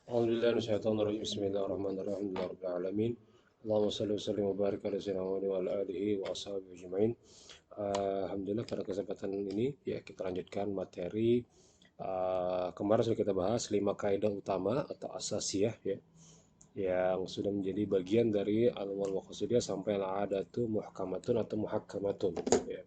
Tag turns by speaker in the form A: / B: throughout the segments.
A: أعوذ بالله من الشيطان الرجيم بسم الله الرحمن الرحيم الحمد لله رب العالمين اللهم صل وسلم وبارك على سيدنا Muhammad wa ala alihi wa ashabihi ajma'in. Alhamdulillah pada kesempatan ini ya kita lanjutkan materi kemarin sudah kita bahas 5 kaidah utama atau asasiyah ya yang sudah menjadi bagian dari al-wal maqsudiyah sampai al-adatu muhkamatun atau muhakkamatun ya.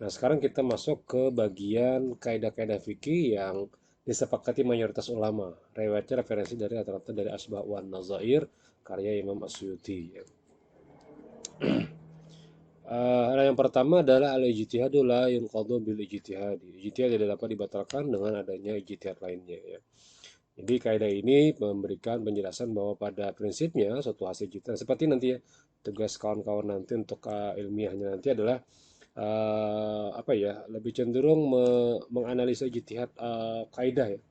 A: Nah, sekarang kita masuk ke bagian kaidah-kaidah fikih yang disepakati mayoritas ulama. Riwayatnya referensi dari rata-rata dari Asbah wan Nazair karya Imam Asyuti. Ya. Yang pertama adalah al-ijtihadu la yunqadu bil ijtihadi. Ijtihad tidak dapat dibatalkan dengan adanya ijtihad lainnya ya. Jadi kaidah ini memberikan penjelasan bahwa pada prinsipnya suatu hasil ijtihad seperti nanti ya tugas kawan-kawan nanti untuk ilmiahnya nanti adalah apa ya lebih cenderung menganalisa ijtihad kaidah ya.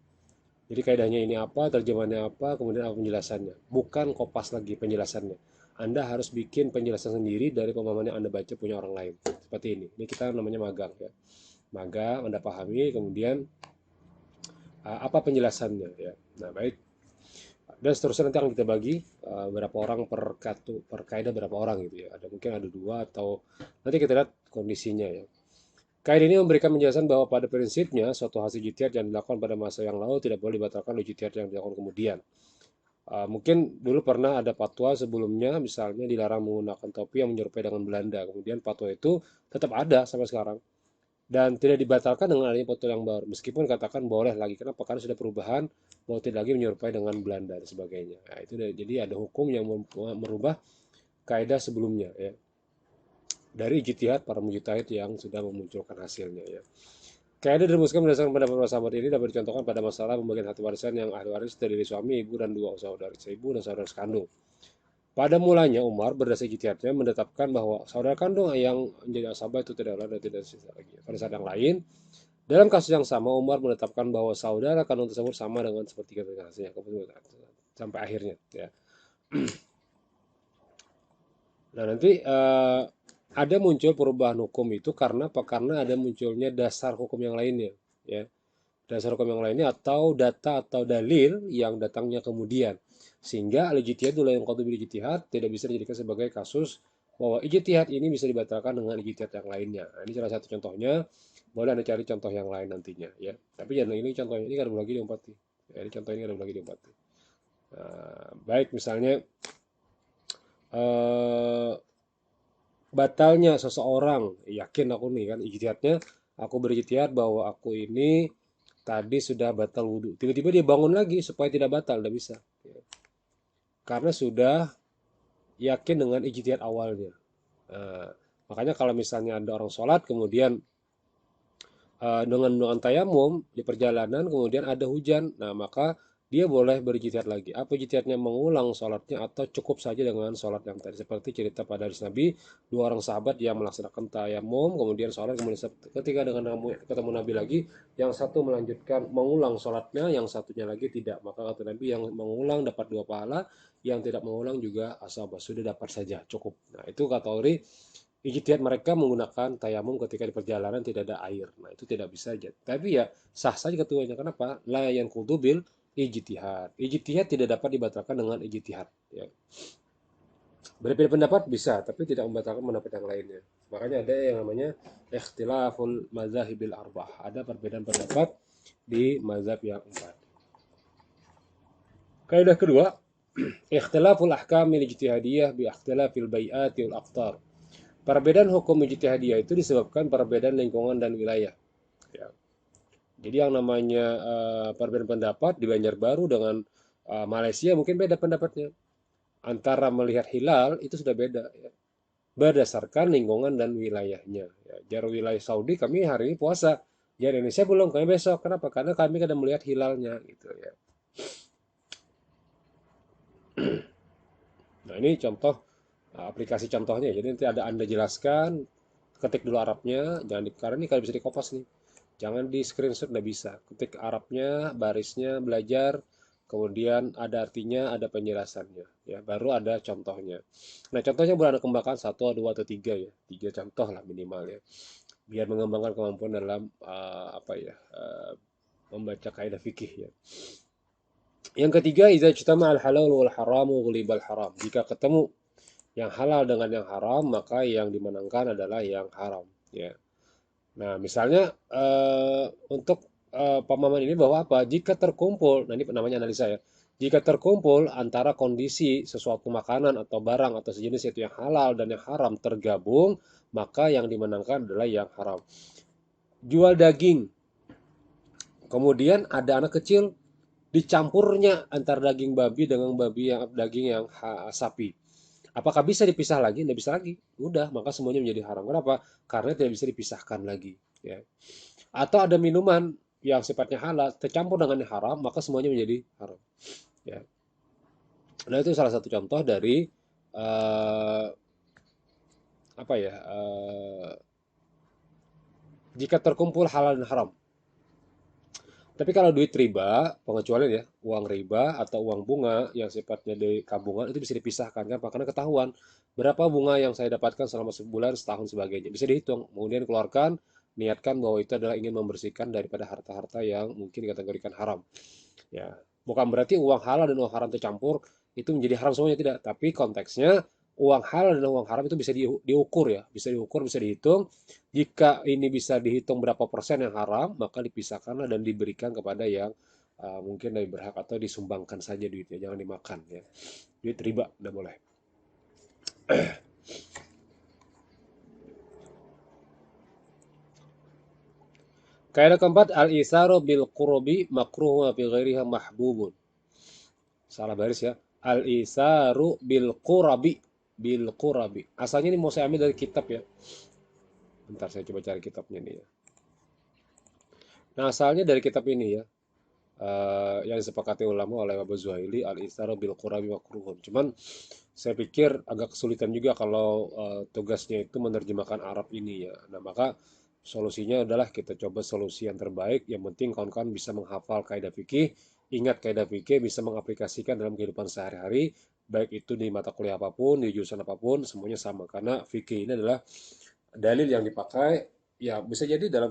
A: Jadi kaidahnya ini apa, terjemahannya apa, kemudian apa penjelasannya. Bukan kopas lagi penjelasannya. Anda harus bikin penjelasan sendiri dari pemahaman yang Anda baca punya orang lain. Seperti ini. Ini kita namanya magang ya. Magang, Anda pahami, kemudian apa penjelasannya ya. Nah, baik. Dan seterusnya nanti akan kita bagi berapa orang per kaidah berapa orang gitu ya. Ada mungkin ada dua atau nanti kita lihat kondisinya ya. Kaidah ini memberikan penjelasan bahwa pada prinsipnya suatu hasil ijtihad yang dilakukan pada masa yang lalu tidak boleh dibatalkan oleh ijtihad yang dilakukan kemudian. Mungkin dulu pernah ada fatwa sebelumnya, misalnya dilarang menggunakan topi yang menyerupai dengan Belanda. Kemudian fatwa itu tetap ada sampai sekarang dan tidak dibatalkan dengan adanya fatwa yang baru. Meskipun katakan boleh lagi, kenapa? Karena sudah perubahan, mau tidak lagi menyerupai dengan Belanda dan sebagainya. Nah, itu jadi ada hukum yang merubah kaidah sebelumnya ya dari ijtihad para mujtahid yang sudah memunculkan hasilnya ya. Kaidah dirumuskan berdasarkan pendapat para sahabat ini dapat dicontohkan pada masalah pembagian harta warisan yang ahli waris terdiri suami, ibu, dan dua saudara ibu dan saudara sekandung. Pada mulanya Umar berdasar ijtihadnya menetapkan bahwa saudara kandung yang menjadi asabah itu tidak ada dan tidak sisa lagi. Pada saat yang lain, dalam kasus yang sama Umar menetapkan bahwa saudara kandung tersebut sama dengan seperti hasilnya sampai akhirnya ya. Nah, nanti ada muncul perubahan hukum itu karena apa? Karena ada munculnya dasar hukum yang lainnya, ya. Dasar hukum yang lainnya atau data atau dalil yang datangnya kemudian. Sehingga al-ijtihad yang qadu bil ijtihad tidak bisa dijadikan sebagai kasus bahwa ijtihad ini bisa dibatalkan dengan ijtihad yang lainnya. Nah, ini salah satu contohnya. Boleh Anda cari contoh yang lain nantinya, ya. Tapi jangan ini contohnya ini kan ada lagi diumpati. Ya, ini contoh ini ada lagi diumpati. Nah, baik misalnya eh, batalnya seseorang, yakin aku nih kan ijtihadnya, aku berijtihad bahwa aku ini tadi sudah batal wudhu, tiba-tiba dia bangun lagi supaya tidak batal, tidak bisa karena sudah yakin dengan ijtihad awalnya. Nah, makanya kalau misalnya ada orang sholat kemudian dengan tayamum di perjalanan kemudian ada hujan, nah maka dia boleh berijtihad lagi. Apa ijtihadnya, mengulang sholatnya atau cukup saja dengan sholat yang tadi? Seperti cerita pada hadis Nabi, dua orang sahabat yang melaksanakan tayamum, kemudian sholat, kemudian ketika dengan ketemu Nabi lagi, yang satu melanjutkan mengulang sholatnya, yang satunya lagi tidak. Maka kata Nabi, yang mengulang dapat dua pahala, yang tidak mengulang juga asabah, sudah dapat saja, cukup. Nah itu kategori ijtihad mereka menggunakan tayamum ketika di perjalanan tidak ada air. Nah, itu tidak bisa aja. Tapi ya sah saja ketuanya. Kenapa? La yang kudubil ijtihad. Ijtihad tidak dapat dibatalkan dengan ijtihad. Ya. Berbeda pendapat bisa, tapi tidak membatalkan pendapat yang lainnya. Makanya ada yang namanya ikhtilaful mazahibil arbah. Ada perbedaan pendapat di mazhab yang empat. Kaidah kedua, ikhtilaful ahkamil ijtihadiyah bi ikhtilafil bai'ati wal aqtar. Perbedaan hukum ijtihadiyah itu disebabkan perbedaan lingkungan dan wilayah. Ya. Jadi yang namanya perbedaan pendapat di Banjarbaru dengan Malaysia mungkin beda pendapatnya. Antara melihat hilal itu sudah beda. Ya. Berdasarkan lingkungan dan wilayahnya. Ya. Jar wilayah Saudi kami hari ini puasa. Jar Indonesia belum, kami besok. Kenapa? Karena kami kadang melihat hilalnya gitu ya. Nah ini contoh aplikasi contohnya. Jadi nanti ada Anda jelaskan, ketik dulu Arabnya, jangan karena ini kalau bisa di kopas nih. Jangan di screenshot, nggak bisa. Ketik Arabnya, barisnya, belajar, kemudian ada artinya, ada penjelasannya, ya. Baru ada contohnya. Nah, contohnya boleh Anda kembangkan satu, dua, atau tiga ya, tiga contoh lah minimal ya, biar mengembangkan kemampuan dalam apa ya, membaca kaidah fikih ya. Yang ketiga, idza ijtama al-halal wal haramu ghulibal haram. Jika ketemu yang halal dengan yang haram, maka yang dimenangkan adalah yang haram. Ya. Nah, misalnya untuk pemahaman ini bahwa apa? Jika terkumpul, nah ini namanya analisa ya. Jika terkumpul antara kondisi sesuatu makanan atau barang atau sejenis itu yang halal dan yang haram tergabung, maka yang dimenangkan adalah yang haram. Jual daging, kemudian ada anak kecil dicampurnya antara daging babi dengan daging yang sapi. Apakah bisa dipisah lagi? Tidak bisa lagi. Udah, maka semuanya menjadi haram. Kenapa? Karena tidak bisa dipisahkan lagi. Ya. Atau ada minuman yang sifatnya halal tercampur dengan yang haram, maka semuanya menjadi haram. Ya. Nah itu salah satu contoh dari uh, apa ya? Jika terkumpul halal dan haram. Tapi kalau duit riba, pengecualian ya, uang riba atau uang bunga yang sifatnya di tabungan itu bisa dipisahkan kan, karena ketahuan berapa bunga yang saya dapatkan selama sebulan, setahun sebagainya. Bisa dihitung, kemudian keluarkan, niatkan bahwa itu adalah ingin membersihkan daripada harta-harta yang mungkin dikategorikan haram. Ya, bukan berarti uang halal dan uang haram tercampur itu menjadi haram semuanya tidak, tapi konteksnya uang halal dan uang haram itu bisa diukur ya, bisa diukur, bisa dihitung. Jika ini bisa dihitung berapa persen yang haram, maka dipisahkanlah dan diberikan kepada yang mungkin lebih berhak atau disumbangkan saja duitnya, jangan dimakan ya. Duit riba tidak boleh. Kaidah keempat, al-isaru bil qurbi makruh wa bi ghairiha mahbubun. Salah baris ya. Al-isaru bil qurabi. Bil qurabi. Asalnya ini mau saya ambil dari kitab ya. Bentar saya coba cari kitabnya nih ya. Nah asalnya dari kitab ini ya. Yang disepakati ulama oleh Abu Zuhaili, al-isaru bil qurabi makruhun. Cuman saya pikir agak kesulitan juga kalau tugasnya itu menerjemahkan Arab ini ya. Nah maka solusinya adalah kita coba solusi yang terbaik. Yang penting kawan-kawan bisa menghafal kaidah fikih, ingat kaidah fikih, bisa mengaplikasikan dalam kehidupan sehari-hari, baik itu di mata kuliah apapun, di jurusan apapun, semuanya sama. Karena fikih ini adalah dalil yang dipakai, ya bisa jadi dalam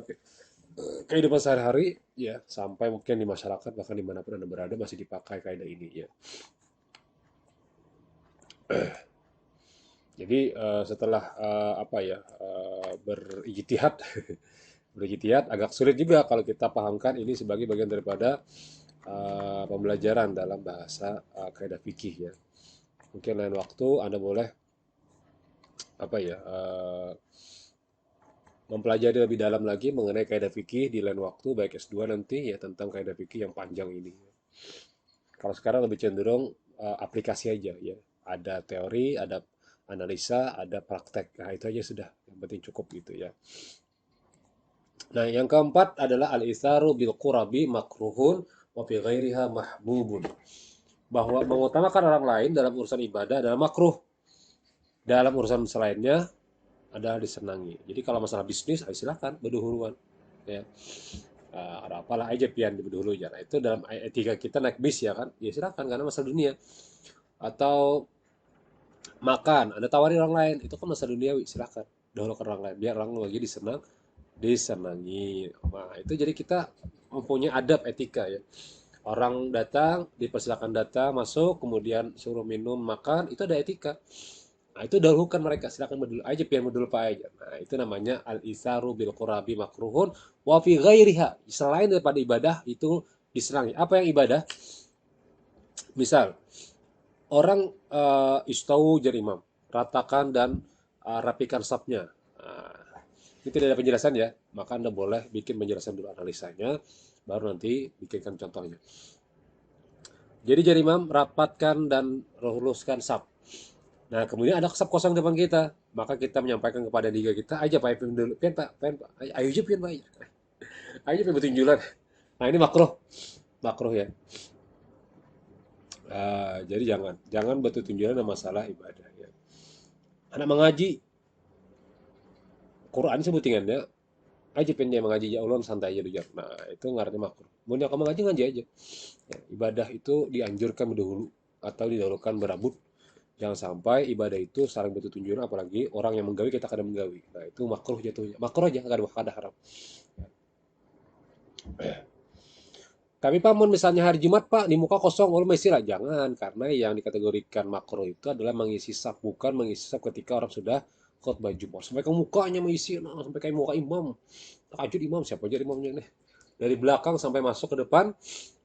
A: kehidupan sehari-hari, ya sampai mungkin di masyarakat bahkan dimanapun anda berada masih dipakai kaidah ini ya. Jadi setelah apa ya berijtihad berijtihad agak sulit juga kalau kita pahamkan ini sebagai bagian daripada pembelajaran dalam bahasa kaidah fikih ya. Mungkin lain waktu Anda boleh apa ya mempelajari lebih dalam lagi mengenai kaidah fikih di lain waktu baik S2 nanti ya tentang kaidah fikih yang panjang ini. Kalau sekarang lebih cenderung aplikasi aja ya. Ada teori, ada analisa, ada praktek. Nah, itu aja sudah. Yang penting cukup gitu ya. Nah, yang keempat adalah al-isaru bil qurabi makruhun wa fi ghairiha mahbubun. Bahwa mengutamakan orang lain dalam urusan ibadah adalah makruh. Dalam urusan selainnya adalah disenangi. Jadi kalau masalah bisnis, ayo silakan berdahuluan. Ya. Ada apalah aja pian di dulu ya. Nah, itu dalam etika kita naik bis ya kan. Ya silakan karena masalah dunia. Atau makan, Anda tawari orang lain, itu kan masalah duniawi, silakan. Dahulukan orang lain, biar orang lagi disenangi. Nah, itu jadi kita mempunyai adab etika ya. Orang datang, dipersilakan datang, masuk, kemudian suruh minum, makan, itu ada etika. Nah, itu dahulukan mereka, silakan berdulu aja, biar berdulu pak aja. Nah, itu namanya al-isaru bil qurabi makruhun wa fi ghairiha. Selain daripada ibadah itu disenangi. Apa yang ibadah? Misal, orang istau jadi imam, ratakan dan rapikan sapnya. Nah, ini tidak ada penjelasan ya, maka Anda boleh bikin penjelasan dulu analisanya, baru nanti bikinkan contohnya. Jadi jadi imam, rapatkan dan luluskan sap. Nah, kemudian ada sap kosong depan kita, maka kita menyampaikan kepada liga kita, aja Pak Ipin dulu, pian Pak, pian Pak, ayo aja pian Pak, ayo pian bertunjulan. Nah, ini makruh, makruh ya. Jadi jangan bertunjulan dalam masalah ibadah ya. Anak mengaji, Quran sebutingannya aja pengen dia mengaji ya Allah santai aja dulu. Nah, itu ngarepnya makruh. Mau kamu mengaji ngaji aja. Ya, ibadah itu dianjurkan dahulu atau didahulukan berabut. Jangan sampai ibadah itu saling bertunjuran apalagi orang yang menggawi kita kadang menggawi. Nah, itu makruh jatuhnya. Makruh aja enggak ada haram. Kami pamun misalnya hari Jumat Pak di muka kosong, oh mesti lah jangan, karena yang dikategorikan makro itu adalah mengisi saf, bukan mengisi saf ketika orang sudah khutbah Jumat. Sampai ke mukanya mengisi, nah, sampai kayak muka imam, tahajud imam siapa aja imamnya nih. Dari belakang sampai masuk ke depan,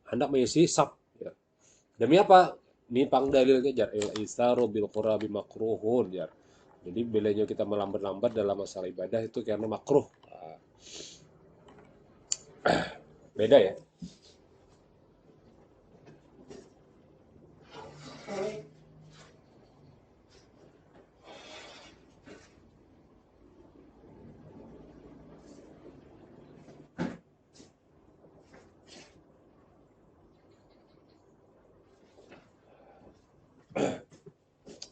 A: hendak mengisi saf. Ya. Demi apa? Ini pang dalilnya jar il isaru bil qurabi makruhun jar. Jadi bilanya kita melambat-lambat dalam masalah ibadah itu karena makruh. Nah, beda ya.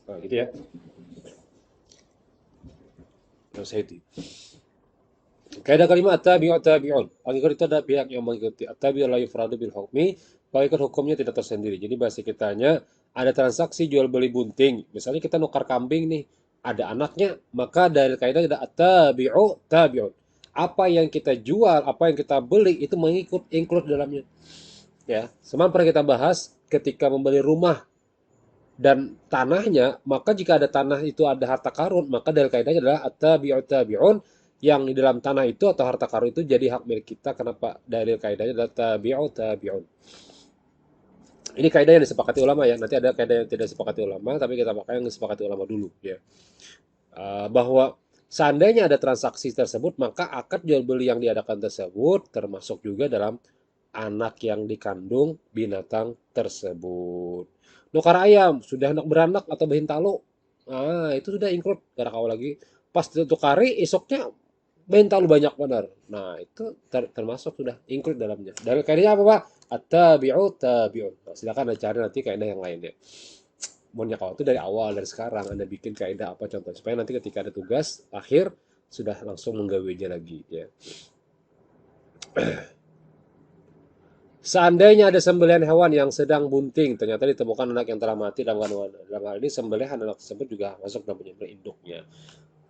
A: Nah, gitu ya. Nah, saya itu. Kaidah kalimat tabi'u tabi'un. Agar itu ada pihak yang mengikuti. Tabi'u la yufradu bil hukmi. Pengikut hukumnya tidak tersendiri. Jadi bahasa kitanya ada transaksi jual beli bunting. Misalnya kita nukar kambing nih, ada anaknya, maka dari kaidah ada tabi'u tabi'un. Apa yang kita jual, apa yang kita beli itu mengikut include dalamnya. Ya, semalam pernah kita bahas ketika membeli rumah dan tanahnya, maka jika ada tanah itu ada harta karun, maka dalil kaidahnya adalah at-tabi'u tabi'un, yang di dalam tanah itu atau harta karun itu jadi hak milik kita. Kenapa? Dalil kaidahnya adalah tabi'u tabi'un. Ini kaidah yang disepakati ulama ya. Nanti ada kaidah yang tidak disepakati ulama, tapi kita pakai yang disepakati ulama dulu ya. Bahwa seandainya ada transaksi tersebut, maka akad jual beli yang diadakan tersebut termasuk juga dalam anak yang dikandung binatang tersebut. Nukar ayam, sudah anak beranak atau behintalo. Ah, itu sudah include gara kau lagi. Pas ditukari, esoknya behintalo banyak benar. Nah, itu termasuk sudah include dalamnya. Dari kaidahnya apa, Pak? At-tabi'u tabi'un. Nah, silakan Anda cari nanti kaidah yang lainnya. Maunya kau itu dari awal, dari sekarang Anda bikin kaidah apa contoh. Supaya nanti ketika ada tugas, akhir, sudah langsung menggawinya lagi. Ya. Seandainya ada sembelihan hewan yang sedang bunting, ternyata ditemukan anak yang telah mati dalam kandungan. Dalam hal ini sembelihan anak tersebut juga masuk dalam penyembelih induknya.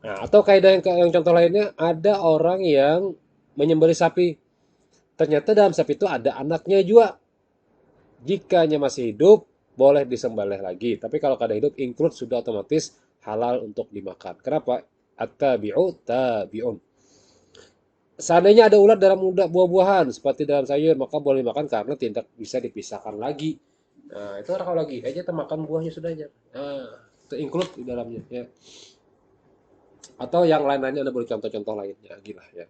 A: Nah, atau kaidah yang contoh lainnya, ada orang yang menyembelih sapi. Ternyata dalam sapi itu ada anaknya juga. Jikanya masih hidup, boleh disembelih lagi. Tapi kalau kada hidup, include sudah otomatis halal untuk dimakan. Kenapa? At-tabi'u tabi'un. Seandainya ada ulat dalam buah-buahan, seperti dalam sayur, maka boleh dimakan karena tidak bisa dipisahkan lagi. Nah, itu kalau lagi aja kita makan buahnya sudahnya. Nah, itu include di dalamnya ya. Atau yang lain-lainnya ada boleh contoh-contoh lainnya, gila ya.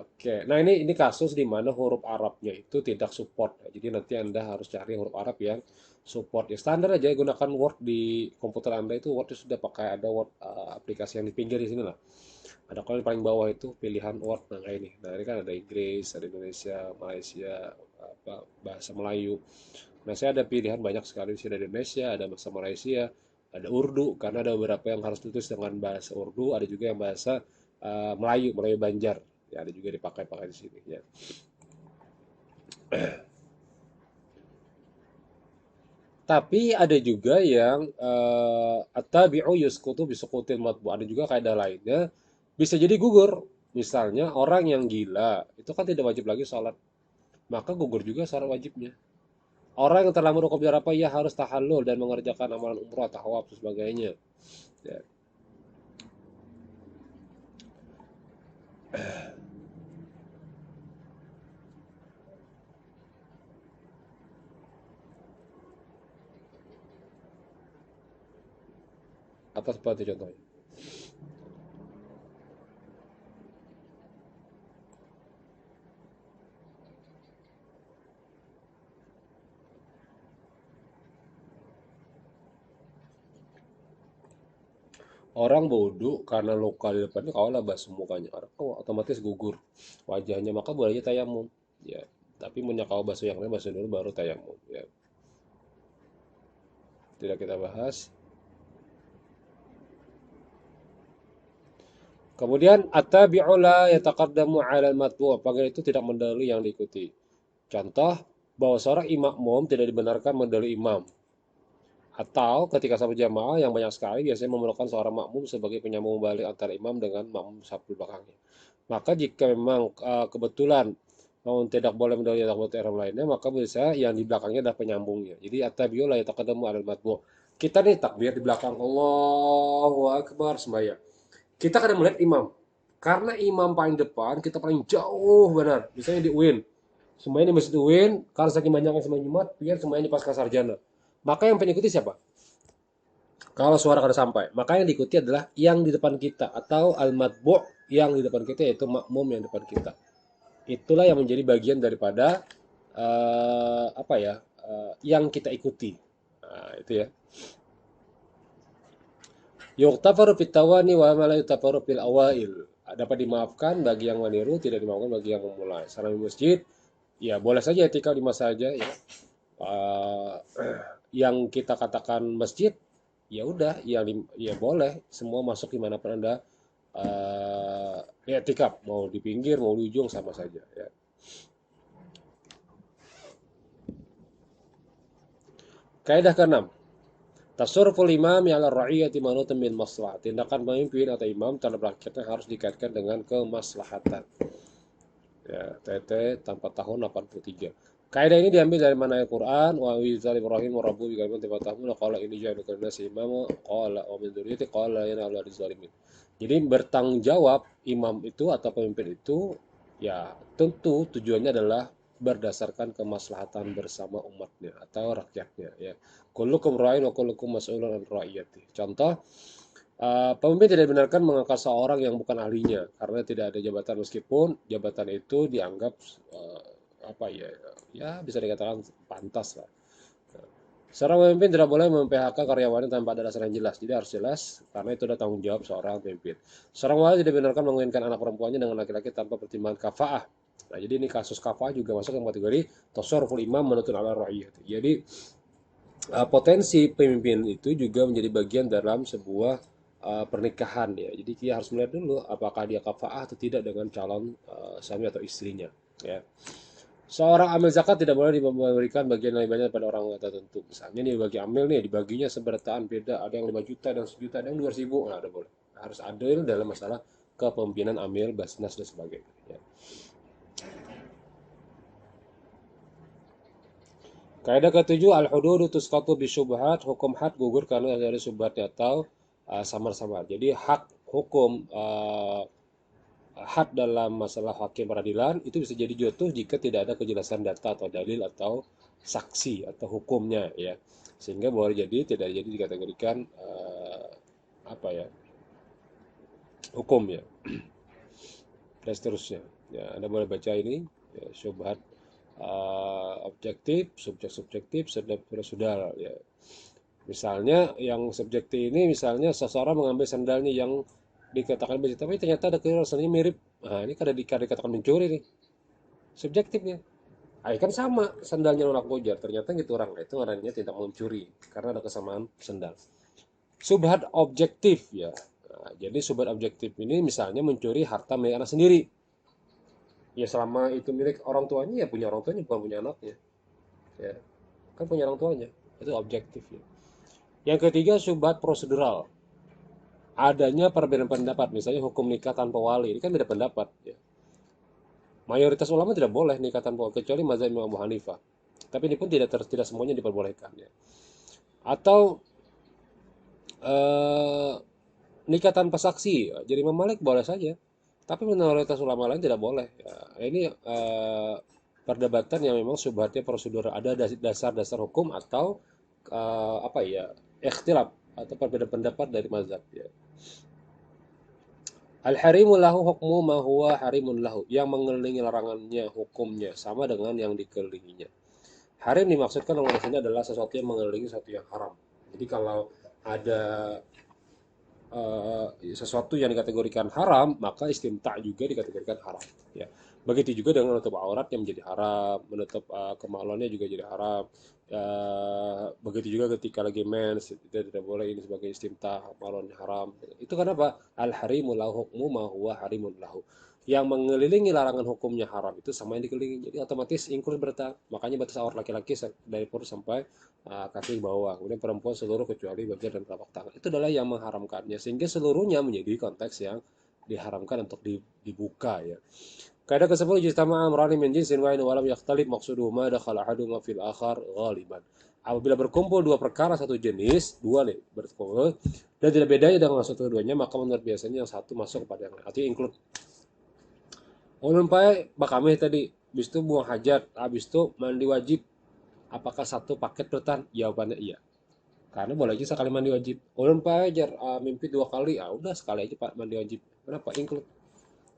A: Oke, nah ini kasus di mana huruf Arabnya itu tidak support. Jadi nanti Anda harus cari huruf Arab yang support. Ya standar aja gunakan Word di komputer Anda itu Word sudah pakai ada Word aplikasi yang di pinggir di sini lah. Ada kalau yang paling bawah itu pilihan Word, nah kayak ini. Nah ini kan ada Inggris, ada Indonesia, Malaysia, apa, bahasa Melayu. Nah saya ada pilihan banyak sekali di sini, ada Indonesia, ada bahasa Malaysia, ada Urdu karena ada beberapa yang harus ditulis dengan bahasa Urdu, ada juga yang bahasa Melayu, Melayu Banjar. Ya ada juga dipakai-pakai di sini ya. Tapi ada juga yang at-tabi'u yusqutu bisuqutil matbu. Ada juga kaidah lainnya bisa jadi gugur. Misalnya orang yang gila itu kan tidak wajib lagi sholat, maka gugur juga sholat wajibnya. Orang yang telah merukup apa ia harus tahallul dan mengerjakan amalan umrah, tawaf dan sebagainya. Ya. Apa seperti contohnya? Orang bodoh karena luka di depannya kalau lah basuh mukanya, orang oh, otomatis gugur wajahnya, maka bolehnya tayamum. Ya, tapi menyakau basuh yang lain basuh dulu baru tayamum. Ya, tidak kita bahas. Kemudian at-tabi'u la yataqaddamu 'ala al-matbu', agar itu tidak mendahului yang diikuti. Contoh bahwa seorang imam tidak dibenarkan mendahului imam. Atau ketika salat jamaah yang banyak sekali biasanya memerlukan seorang makmum sebagai penyambung balik antara imam dengan makmum safu belakangnya. Maka jika memang kebetulan namun tidak boleh mendahului takbiratul ihram lainnya, maka bisa yang di belakangnya adalah penyambungnya. Jadi at-tabi'u la yataqaddamu 'alal matbu'. Kita nih takbir di belakang Allahu Akbar sembahyang. Kita kadang melihat imam. Karena imam paling depan, kita paling jauh benar. Misalnya di UIN. Sembahyang di Masjid UIN, karena saking banyaknya sembahyang Jumat, biar sembahyang di Pasca Sarjana. Maka yang pengikuti siapa? Kalau suara kada sampai, maka yang diikuti adalah yang di depan kita atau al-matbu' yang di depan kita, yaitu makmum yang di depan kita. Itulah yang menjadi bagian daripada apa ya? Yang kita ikuti. Nah, itu ya. Yuktafaru fit tawani wa ma la yuktafaru fil awail. Dapat dimaafkan bagi yang meniru, tidak dimaafkan bagi yang memulai. Salam di masjid, ya boleh saja etika di masa saja ya. Uh, yang kita katakan masjid, ya udah, ya boleh semua masuk dimanapun anda etikaf, mau di pinggir, mau di ujung sama saja ya. Kaidah ke-6. Tasarruful imam ala ra'iyati manutan min maslahat. Tindakan pemimpin atau imam terhadap rakyatnya harus dikaitkan dengan kemaslahatan. Ya, TT tanpa tahun 83. Kaidah ini diambil dari mana Al-Quran, wa wizal Ibrahim wa rabbu bi kalimatin fatahuna qala ini ja'aluka lin-nasi imama qala wa min dzurriyyati qala yana Allah rizalimin. Jadi bertanggung jawab imam itu atau pemimpin itu ya tentu tujuannya adalah berdasarkan kemaslahatan bersama umatnya atau rakyatnya ya. Kullukum ra'in wa kullukum mas'ulun an ra'iyati. Contoh, pemimpin tidak dibenarkan mengangkat seorang yang bukan ahlinya karena tidak ada jabatan, meskipun jabatan itu dianggap apa ya, ya bisa dikatakan pantas lah. Seorang pemimpin tidak boleh mem-PHK karyawannya tanpa ada dasar yang jelas. Jadi harus jelas karena itu adalah tanggung jawab seorang pemimpin. Seorang wali tidak dibenarkan mengawinkan anak perempuannya dengan laki-laki tanpa pertimbangan kafaah. Nah, jadi ini kasus kafaah juga masuk dalam kategori tasarruful imam menutun ala ra'iyah. Jadi potensi pemimpin itu juga menjadi bagian dalam sebuah pernikahan ya. Jadi dia harus melihat dulu apakah dia kafaah atau tidak dengan calon suami atau istrinya ya. Seorang amil zakat tidak boleh diberikan bagian lebih banyak pada orang tertentu. Misalnya nih bagi amil nih dibaginya sebertaan beda, ada yang 5 juta dan 1 juta, ada yang 200 ribu, nah ada boleh. Harus adil dalam masalah kepemimpinan amil, basnas dan sebagainya ya. Kaidah ke-7, al-hududu tusqatu bisyubhat, hukum had gugur karena dari syubhatnya atau samar-samar. Jadi hak hukum had dalam masalah hakim peradilan itu bisa jadi jatuh jika tidak ada kejelasan data atau dalil atau saksi atau hukumnya ya. Sehingga boleh jadi tidak jadi dikategorikan apa ya? Hukum ya. Dan seterusnya. Ya, Anda boleh baca ini ya, syubhat objektif, subjektif, sudah ya. Misalnya yang subjektif ini, misalnya seseorang mengambil sandalnya yang dikatakan bersih, tapi ternyata ada rasanya mirip. Nah, ini kada dikatakan mencuri nih. Subjektifnya. Ah, kan sama sandalnya orang Kojar, ternyata gitu orang. Nah, itu orangnya tidak mencuri karena ada kesamaan sandal. Subhat objektif ya. Nah, jadi subhat objektif ini misalnya mencuri harta milik anak sendiri. Ya selama itu milik orang tuanya ya punya orang tuanya, bukan punya anaknya. Ya, kan punya orang tuanya. Itu objektif ya. Yang ketiga subhat prosedural. Adanya perbedaan pendapat, misalnya hukum nikah tanpa wali, ini kan beda pendapat ya. Mayoritas ulama tidak boleh nikah tanpa wali kecuali mazhab Imam Abu Hanifah. Tapi ini pun tidak semuanya diperbolehkan ya. Atau eh, nikah tanpa saksi, jadi Imam Malik boleh saja. Tapi mayoritas ulama lain tidak boleh. Ya, ini perdebatan yang memang subhatnya prosedur, ada dasar-dasar hukum atau apa ya, ikhtilaf atau perbedaan pendapat dari mazhab ya. Al-harimu lahu hukmu ma huwa harimun lahu. Yang mengelilingi larangannya hukumnya sama dengan yang dikelilinginya. Harim dimaksudkan oleh sini adalah sesuatu yang mengelilingi sesuatu yang haram. Jadi kalau ada sesuatu yang dikategorikan haram, maka istimta juga dikategorikan haram. Ya. Begitu juga dengan menutup aurat yang menjadi haram, menutup kemaluannya juga jadi haram. Begitu juga ketika lagi mens, itu tidak boleh, ini sebagai istimta, maluannya haram. Itu kenapa? Al-harimu lahu hukmu ma huwa harimun lahu. Yang mengelilingi larangan hukumnya haram itu sama yang dikelilingi. Jadi otomatis include berta. Makanya batas aurat laki-laki dari perut sampai kaki bawah. Kemudian perempuan seluruh kecuali bagian dan telapak tangan. Itu adalah yang mengharamkannya. Sehingga seluruhnya menjadi konteks yang diharamkan untuk dibuka ya. Kaidah ke-10 ijtama'a amrani min jinsin wahid wa lam yakhtalif maqsuduhuma dakhala ahaduhuma fil akhar ghaliban. Apabila berkumpul dua perkara satu jenis, dua nih berkumpul dan tidak bedanya dengan satu keduanya, maka menurut biasanya yang satu masuk kepada yang lain. Artinya include. Ulun pae bakameh tadi, habis itu buang hajat, habis itu mandi wajib. Apakah satu paket bertan? Jawabannya iya. Karena boleh aja sekali mandi wajib. Ulun pae jar mimpi dua kali, udah sekali aja Pak mandi wajib. Kenapa? Include.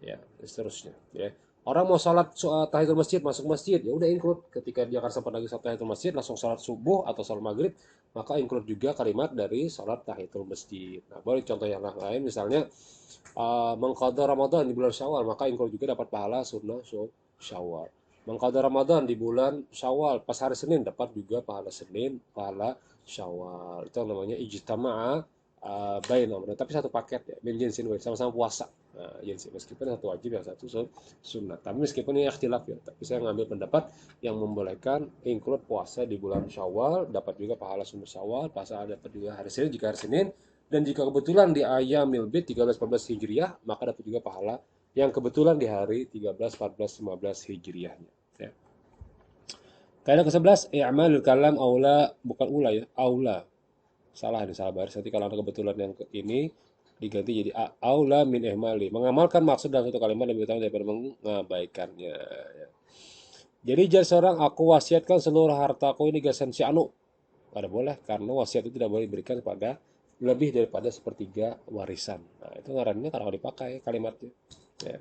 A: Ya, dan seterusnya ya. Orang mau sholat tahiyatul masjid, masuk masjid, ya udah include. Ketika dia akan sempat lagi sholat tahiyatul masjid, langsung sholat subuh atau sholat maghrib, maka include juga kalimat dari sholat tahiyatul masjid. Nah, boleh contoh yang lain, misalnya mengqadha Ramadan di bulan Syawal, maka include juga dapat pahala sunnah Syawal. Mengqadha Ramadan di bulan Syawal pas hari Senin, dapat juga pahala Senin, pahala Syawal. Itu namanya ijtama'a bainahum. Tapi satu paket ya, min jinsin wahid, sama-sama puasa. Nah, jinsin meskipun satu wajib yang satu sunnah. Tapi meskipun ini ikhtilaf ya, tapi saya ngambil pendapat yang membolehkan include puasa di bulan Syawal, dapat juga pahala sunnah Syawal, pahala dapat juga hari Senin jika hari Senin. Dan jika kebetulan di ayamil bid 13-14 Hijriah, maka dapat juga pahala yang kebetulan di hari 13, 14, 15 Hijriahnya. Ya. Kaidah ke-11, i'malul kalam aula, bukan ula ya, aula. Salah nih, salah baris. Nanti kalau ada kebetulan yang ini diganti jadi aula min ihmali. Mengamalkan maksud dalam satu kalimat lebih utama daripada mengabaikannya. Ya. Jadi jar seorang, aku wasiatkan seluruh hartaku ini gasan si anu. Kada boleh, karena wasiat itu tidak boleh diberikan kepada lebih daripada sepertiga warisan. Nah, itu ngarannya kalau dipakai kalimatnya. Ya.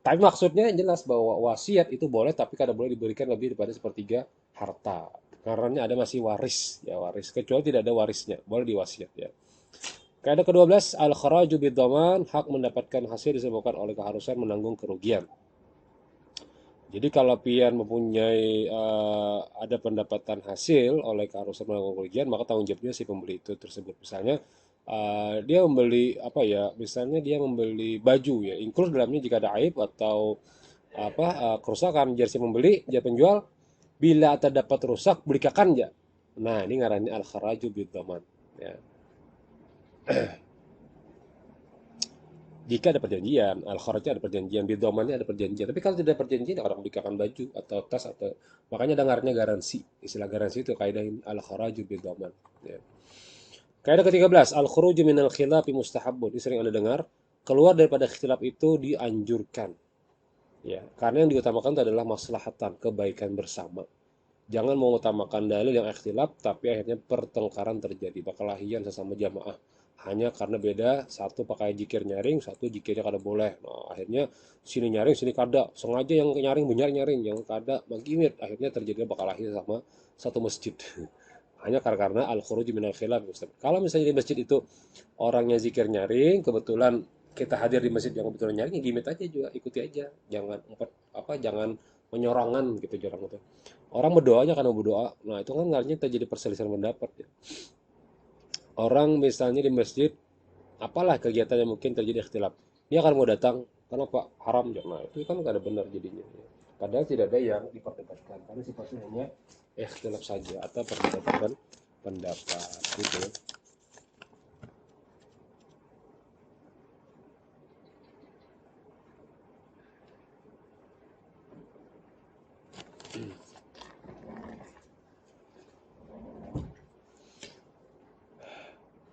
A: Tapi maksudnya jelas bahwa wasiat itu boleh, tapi kada boleh diberikan lebih daripada sepertiga harta. Karena ada masih waris, ya waris. Kecuali tidak ada warisnya, boleh diwasiat ya. Kaidah ke-12, al-kharaju bid-dhaman, hak mendapatkan hasil disebabkan oleh keharusan menanggung kerugian. Jadi kalau pian mempunyai ada pendapatan hasil oleh keharusan menanggung kerugian, maka tanggung jawabnya si pembeli itu tersebut. Misalnya dia membeli apa ya? Misalnya dia membeli baju ya, include dalamnya jika ada aib atau kerusakan, jadi si pembeli, jadi penjual, bila terdapat rusak belikan ya. Nah ini ngarannya al-kharaju bid-dhaman. Ya. Jika ada perjanjian, al-kharajnya ada perjanjian, bidomannya ada perjanjian. Tapi kalau tidak ada perjanjian, orang belikan baju atau tas atau makanya dengarnya garansi. Istilah garansi itu kaidah al-kharaju bidoman. Ya. Kaidah ke-13, al-khuruju minal khilafi mustahabun. Ini sering Anda dengar, keluar daripada khilaf itu dianjurkan. Ya, karena yang diutamakan itu adalah maslahatan, kebaikan bersama. Jangan mengutamakan dalil yang ikhtilaf, tapi akhirnya pertengkaran terjadi, perkelahian sesama jamaah. Hanya karena beda, satu pakai jikir nyaring, satu jikirnya kada boleh. Nah, akhirnya sini nyaring, sini kada. Sengaja yang nyaring benyar nyaring, yang kada magimit. Akhirnya terjadi perkelahian sama satu masjid. Hanya karena al-khuruj minal khilaf. Kalau misalnya di masjid itu orangnya zikir nyaring, kebetulan kita hadir di masjid yang kebetulan nyaring, ya gimit aja juga, ikuti aja. Jangan menyorangan gitu jarang itu. Orang berdoanya karena berdoa. Nah, itu kan artinya terjadi perselisihan pendapat ya. Orang misalnya di masjid, apalah kegiatan yang mungkin terjadi ikhtilaf. Dia akan mau datang, kenapa haram? Nah, itu kan nggak ada benar jadinya. Padahal tidak ada yang diperdebatkan. Karena sifatnya hanya ikhtilaf saja atau perbedaan pendapat. Gitu.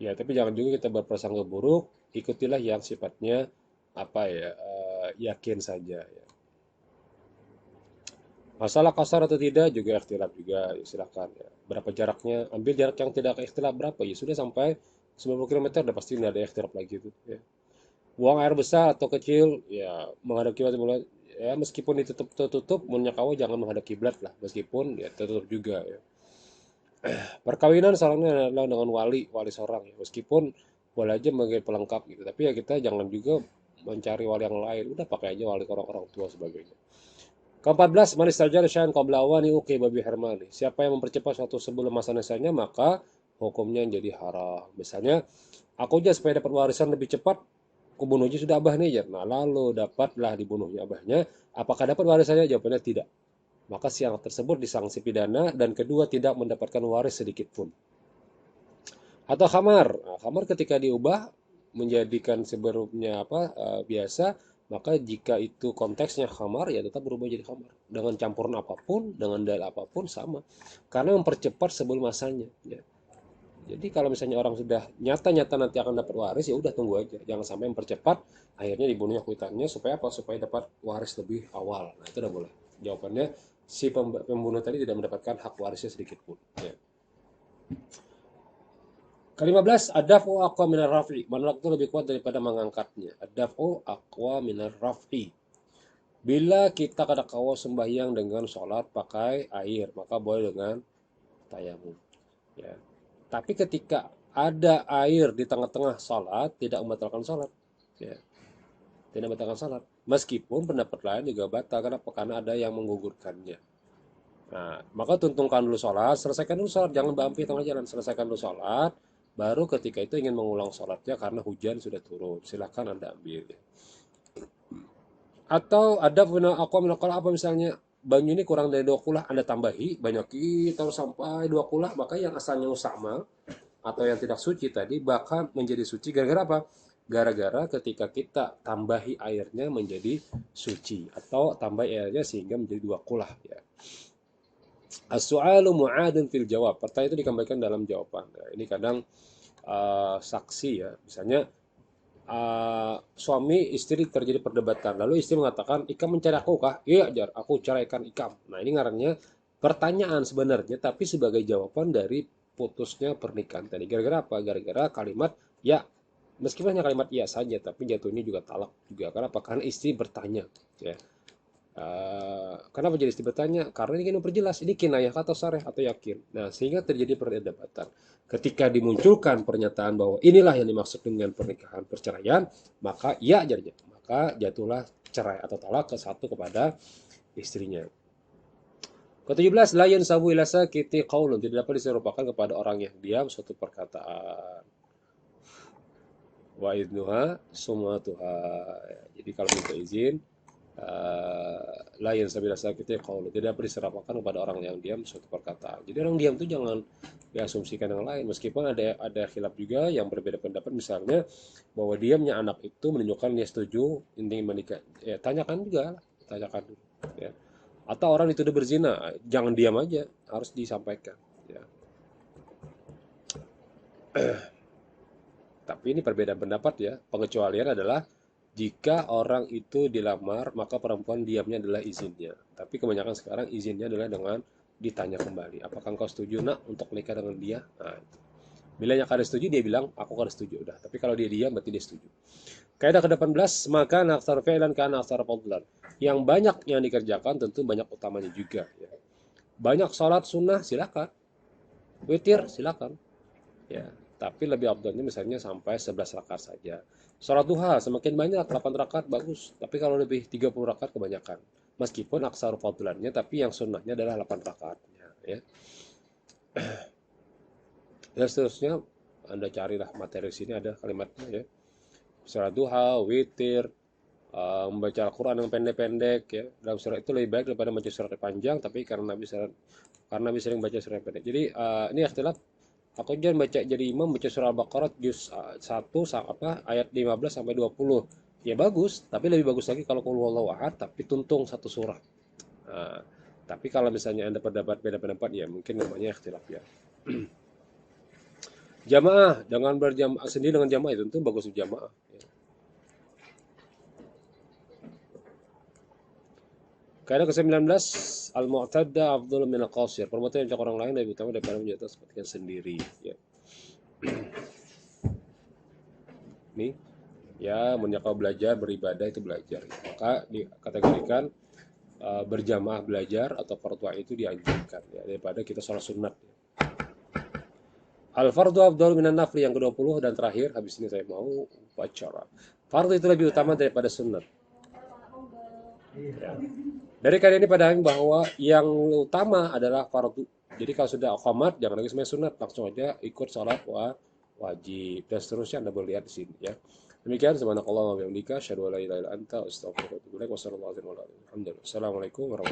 A: Ya, tapi jangan juga kita berprasangka buruk. Ikutilah yang sifatnya yakin saja. Ya. Masalah kasar atau tidak juga ikhtilaf juga, ya, silakan ya. Berapa jaraknya? Ambil jarak yang tidak ikhtilaf berapa? Ya sudah sampai 90 km udah pasti tidak ada ikhtilaf lagi itu. Ya. Buang air besar atau kecil, ya menghadap kiblat ya meskipun itu tertutup, menyakawa jangan menghadap kiblat lah, meskipun ya tertutup juga ya. Perkawinan sarannya adalah dengan wali seorang ya. Meskipun boleh aja sebagai pelengkap gitu, tapi ya kita jangan juga mencari wali yang lain. Udah pakai aja wali orang tua sebagainya. Ke-14, man istajala syai'an qabla awani uqiba bi hirmani. Siapa yang mempercepat suatu sebelum masa nasanya, maka hukumnya jadi haram. Misalnya, aku aja supaya dapat warisan lebih cepat, aku bunuh aja sudah abah nih ya. Nah, lalu dapatlah dibunuhnya abahnya. Apakah dapat warisannya? Jawabannya tidak. Maka si anak tersebut disanksi pidana dan kedua tidak mendapatkan waris sedikit pun. Atau khamar. Nah, khamar ketika diubah menjadikan sebelumnya biasa, maka jika itu konteksnya khamar ya tetap berubah jadi khamar. Dengan campuran apapun, dengan dalil apapun sama. Karena mempercepat sebelum masanya, ya. Jadi kalau misalnya orang sudah nyata-nyata nanti akan dapat waris, ya udah tunggu aja. Jangan sampai mempercepat, akhirnya dibunuhnya kuitannya supaya apa? Supaya dapat waris lebih awal. Nah, itu udah boleh. Jawabannya si pembunuh tadi tidak mendapatkan hak warisnya sedikit pun. Ya. Ke-15, adafu aqwa minar raf'i. Menolak itu lebih kuat daripada mengangkatnya. Adafu aqwa minar raf'i. Bila kita kada kawa sembahyang dengan sholat pakai air, maka boleh dengan tayamum. Ya. Tapi ketika ada air di tengah-tengah sholat, tidak membatalkan sholat. Ya. Tidak membatalkan sholat. Meskipun pendapat lain juga batal. Kenapa? Karena ada yang menggugurkannya. Nah, maka tuntunkan dulu sholat, selesaikan dulu sholat, jangan bampi tengah jalan, selesaikan dulu sholat, baru ketika itu ingin mengulang sholatnya karena hujan sudah turun, silahkan Anda ambil. Atau ada punya aku menakal apa misalnya banyu ini kurang dari 2 kulah, Anda tambahi, banyak terus sampai 2 kulah, maka yang asalnya usama atau yang tidak suci tadi bakal menjadi suci gara-gara apa? Gara-gara ketika kita tambahi airnya menjadi suci atau tambah airnya sehingga menjadi 2 kulah ya. As-su'alu mu'adun fil jawab. Pertanyaan itu dikembalikan dalam jawaban. Nah, ini kadang saksi ya. Misalnya suami istri terjadi perdebatan. Lalu istri mengatakan, "Ikam mencari aku kah?" "Iya, Jar, aku ceraikan Ikam." Nah, ini ngarannya pertanyaan sebenarnya, tapi sebagai jawaban dari putusnya pernikahan tadi. Gara-gara apa? Gara-gara kalimat ya. Meskipun hanya kalimat iya saja, tapi jatuhnya juga talak juga. Karena apa? Karena istri bertanya. Ya. Kenapa jadi istri bertanya? Karena ini ingin memperjelas ini kinayah atau sareh atau yakin. Nah, sehingga terjadi perdebatan. Ketika dimunculkan pernyataan bahwa inilah yang dimaksud dengan pernikahan perceraian, maka iya jadinya. Maka jatuhlah cerai atau talak ke satu kepada istrinya. Ke-17, la yansabu ila sakiti qaulun, tidak dapat diserupakan kepada orang yang diam suatu perkataan. Wa idnuha sumatuha. Jadi kalau minta izin lain sabila sakitnya qaulu, tidak diserapkan kepada orang yang diam suatu perkataan. Jadi orang diam itu jangan diasumsikan yang lain, meskipun ada khilaf juga yang berbeda pendapat, misalnya bahwa diamnya anak itu menunjukkan dia setuju ingin menikah, ya tanyakan juga, tanyakan dulu ya. Atau orang dituduh berzina, jangan diam aja, harus disampaikan ya. Tapi ini perbedaan pendapat ya. Pengecualian adalah jika orang itu dilamar, maka perempuan diamnya adalah izinnya. Tapi kebanyakan sekarang izinnya adalah dengan ditanya kembali. Apakah engkau setuju nak untuk menikah dengan dia? Nah, itu. Bila yang kada setuju, dia bilang, aku kada setuju. Udah. Tapi kalau dia diam, berarti dia setuju. Kaidah ke-18, maka aksar fi'lan kana aksar fadlan. Yang banyak yang dikerjakan tentu banyak utamanya juga. Ya. Banyak sholat sunnah, silakan. Witir, silakan. Ya, tapi lebih abdulnya misalnya sampai 11 rakaat saja. Sholat duha semakin banyak 8 rakaat bagus, tapi kalau lebih 30 rakaat kebanyakan. Meskipun aksar fadlannya, tapi yang sunnahnya adalah 8 rakaatnya ya. Dan seterusnya Anda carilah materi sini ada kalimatnya ya. Sholat duha, witir, membaca Al-Quran yang pendek-pendek ya. Dalam surat itu lebih baik daripada membaca surat panjang, tapi karena Nabi sering baca surat pendek. Jadi ini ikhtilaf. Aku jangan baca jadi imam baca surah Al-Baqarah juz 1 ayat 15 sampai 20. Ya bagus, tapi lebih bagus lagi kalau qul huwallahu ahad tapi tuntung satu surah. Nah, tapi kalau misalnya Anda beda pendapat ya mungkin namanya ikhtilaf ya. Jamaah dengan berjamaah sendiri dengan jamaah itu tentu bagus jamaah ya. Kaidah ke-19, al-mu'tadda afdhalu min al-qasir. Perbuatan yang orang lain lebih utama daripada menjadi seperti sendiri ya. Nih ya, menyapa belajar beribadah itu belajar, maka dikategorikan berjamaah belajar atau fardu itu dianjurkan ya, daripada kita sholat sunat ya. Al fardu afdal minan nafli, yang ke-20 dan terakhir, habis ini saya mau baca. Fardu itu lebih utama daripada sunat ya. Dari kalian ini pada bahwa yang utama adalah fardu. Jadi kalau sudah qomat jangan lagi semuanya sunat, langsung aja ikut sholat wajib dan seterusnya. Anda boleh lihat di sini ya. Demikian, subhanakallah wa bihamdika asyhadu an la ilaha illa anta astaghfiruka wa atubu ilaik. Wassalamualaikum warahmatullahi wabarakatuh.